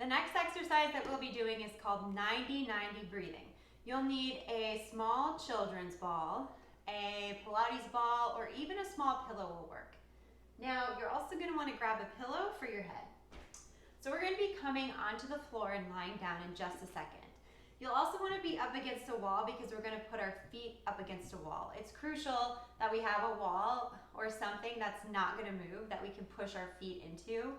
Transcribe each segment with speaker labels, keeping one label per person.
Speaker 1: The next exercise that we'll be doing is called 90-90 breathing. You'll need a small children's ball, a Pilates ball, or even a small pillow will work. Now, you're also going to want to grab a pillow for your head. So we're going to be coming onto the floor and lying down in just a second. You'll also want to be up against a wall because we're going to put our feet up against a wall. It's crucial that we have a wall or something that's not going to move that we can push our feet into.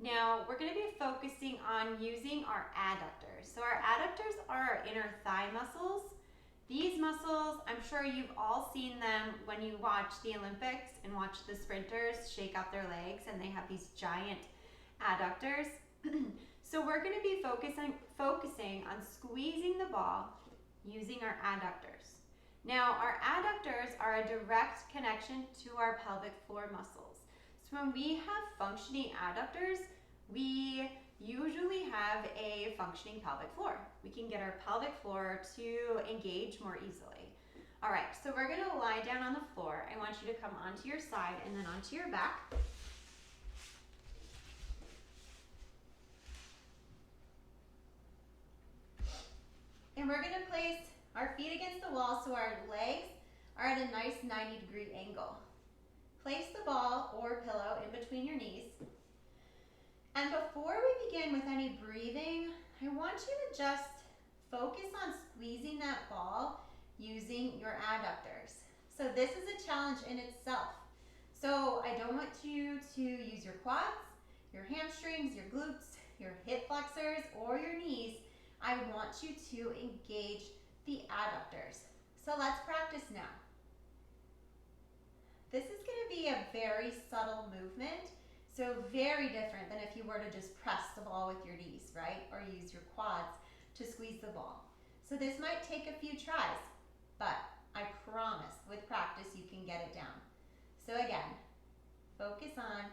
Speaker 1: Now, we're going to be focusing on using our adductors. So our adductors are our inner thigh muscles. These muscles, I'm sure you've all seen them when you watch the Olympics and watch the sprinters shake out their legs and they have these giant adductors. So we're going to be focusing on squeezing the ball using our adductors. Now, our adductors are a direct connection to our pelvic floor muscles. So when we have functioning adductors, we usually have a functioning pelvic floor. We can get our pelvic floor to engage more easily. All right, so we're going to lie down on the floor. I want you to come onto your side and then onto your back. And we're going to place our feet against the wall so our legs are at a nice 90-degree angle. Place the ball or pillow in between your knees. And before we begin with any breathing, I want you to just focus on squeezing that ball using your adductors. So this is a challenge in itself. So I don't want you to use your quads, your hamstrings, your glutes, your hip flexors, or your knees. I want you to engage the adductors. So let's practice now. This is going to be a very subtle movement, so very different than if you were to just press the ball with your knees, right? Or use your quads to squeeze the ball. So this might take a few tries, but I promise with practice you can get it down. So again, focus on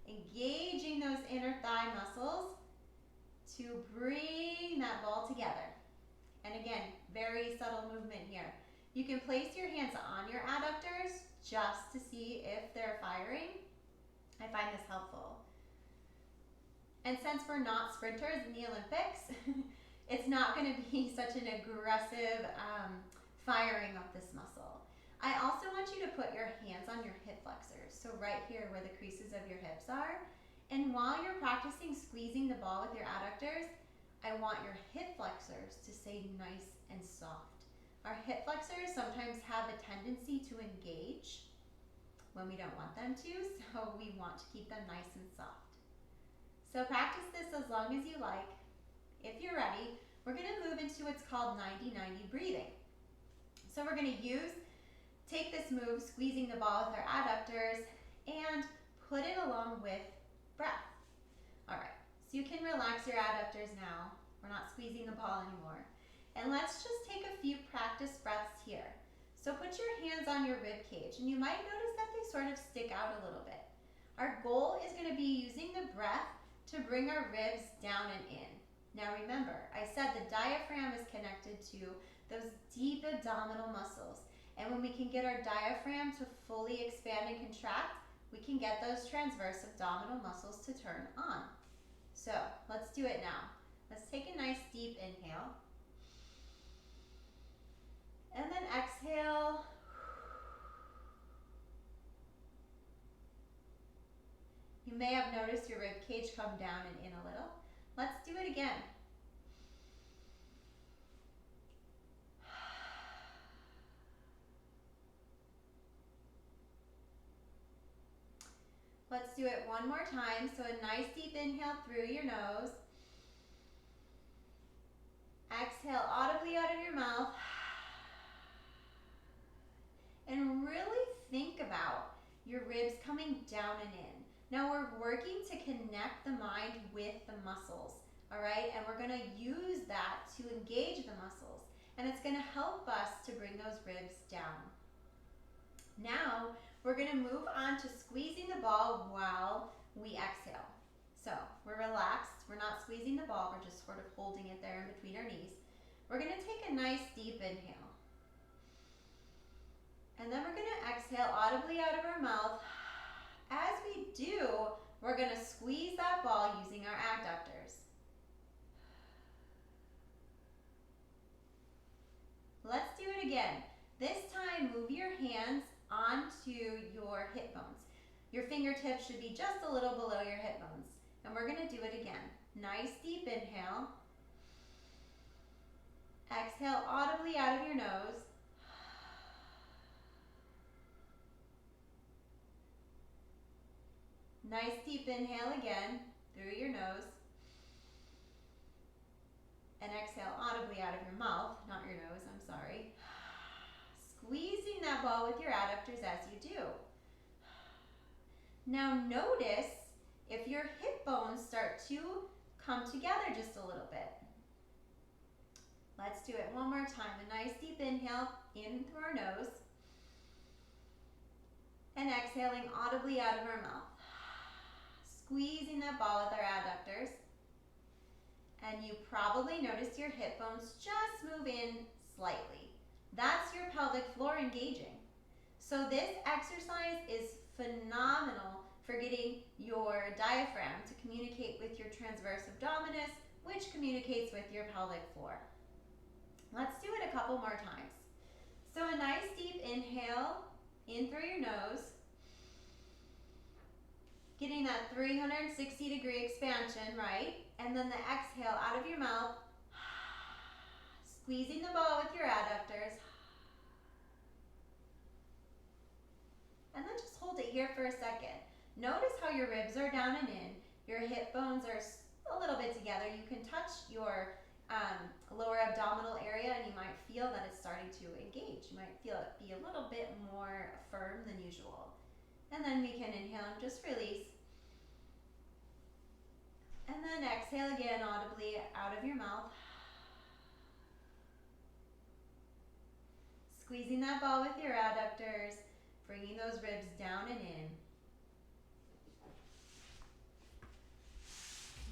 Speaker 1: engaging those inner thigh muscles to bring that ball together. And again, very subtle movement here. You can place your hands on your adductors just to see if they're firing. I find this helpful. And since we're not sprinters in the Olympics, it's not going to be such an aggressive firing of this muscle. I also want you to put your hands on your hip flexors, so right here where the creases of your hips are. And while you're practicing squeezing the ball with your adductors, I want your hip flexors to stay nice and soft. Our hip flexors sometimes have a tendency to engage when we don't want them to, so we want to keep them nice and soft. So practice this as long as you like. If you're ready, we're going to move into what's called 90-90 breathing. So we're going to take this move, squeezing the ball with our adductors, and put it along with breath. All right, so you can relax your adductors now. We're not squeezing the ball anymore. And let's just take a few practice breaths here. So put your hands on your rib cage, and you might notice that they sort of stick out a little bit. Our goal is going to be using the breath to bring our ribs down and in. Now remember, I said the diaphragm is connected to those deep abdominal muscles. And when we can get our diaphragm to fully expand and contract, we can get those transverse abdominal muscles to turn on. So let's do it now. Let's take a nice deep inhale. And then exhale. You may have noticed your rib cage come down and in a little. Let's do it again. Let's do it one more time. So a nice deep inhale through your nose. Exhale audibly out of your mouth. And really think about your ribs coming down and in. Now we're working to connect the mind with the muscles, all right? And we're gonna use that to engage the muscles. And it's gonna help us to bring those ribs down. Now, we're gonna move on to squeezing the ball while we exhale. So we're relaxed, we're not squeezing the ball, we're just sort of holding it there in between our knees. We're gonna take a nice deep inhale. And then we're gonna exhale audibly out of our mouth. As we do, we're gonna squeeze that ball using our adductors. again. This time, move your hands onto your hip bones. Your fingertips should be just a little below your hip bones. And we're gonna do it again. Nice deep inhale. Exhale audibly out of your nose. Nice deep inhale again through your nose. And exhale audibly out of your mouth, not your nose, I'm sorry. Squeezing that ball with your adductors as you do. Now notice if your hip bones start to come together just a little bit. Let's do it one more time. A nice deep inhale in through our nose. And exhaling audibly out of our mouth. Squeezing that ball with our adductors. And you probably noticed your hip bones just move in slightly. That's your pelvic floor engaging. So this exercise is phenomenal for getting your diaphragm to communicate with your transverse abdominis, which communicates with your pelvic floor. Let's do it a couple more times. So a nice deep inhale in through your nose, getting that 360-degree expansion, right? And then the exhale out of your mouth, squeezing the ball with your adductors. And then just hold it here for a second. Notice how your ribs are down and in. Your hip bones are a little bit together. You can touch your lower abdominal area and you might feel that it's starting to engage. You might feel it be a little bit more firm than usual. And then we can inhale and just release. And then exhale again audibly out of your mouth. Squeezing that ball with your adductors, bringing those ribs down and in.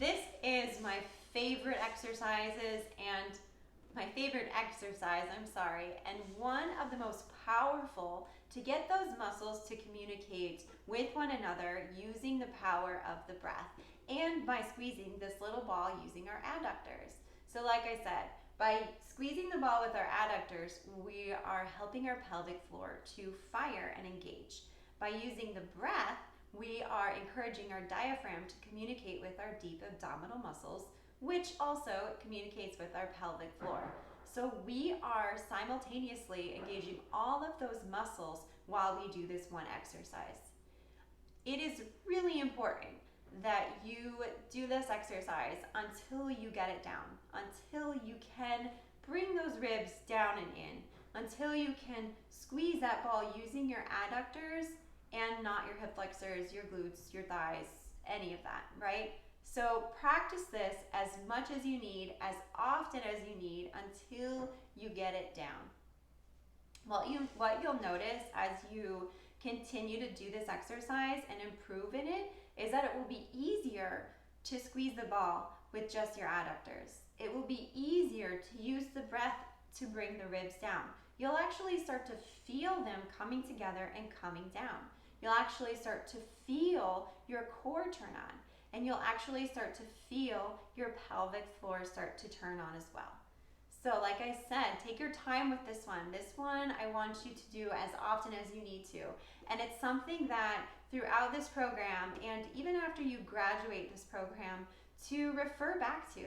Speaker 1: This is my favorite exercises and one of the most powerful to get those muscles to communicate with one another using the power of the breath and by squeezing this little ball using our adductors. So like I said, by squeezing the ball with our adductors, we are helping our pelvic floor to fire and engage. By using the breath, we are encouraging our diaphragm to communicate with our deep abdominal muscles, which also communicates with our pelvic floor. So we are simultaneously engaging all of those muscles while we do this one exercise. It is really important that you do this exercise until you get it down, until you can bring those ribs down and in, until you can squeeze that ball using your adductors and not your hip flexors, your glutes, your thighs, any of that, right? So practice this as much as you need, as often as you need, until you get it down. What you'll notice as you continue to do this exercise and improve in it is that it will be easier to squeeze the ball with just your adductors. It will be easier to use the breath to bring the ribs down. You'll actually start to feel them coming together and coming down. You'll actually start to feel your core turn on, and you'll actually start to feel your pelvic floor start to turn on as well. So like I said, take your time with this one. This one I want you to do as often as you need to. And it's something that throughout this program and even after you graduate this program to refer back to.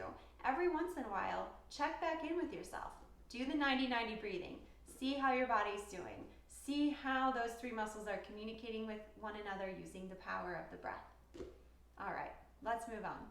Speaker 1: Every once in a while, check back in with yourself. Do the 90-90 breathing. See how your body's doing. See how those three muscles are communicating with one another using the power of the breath. All right, let's move on.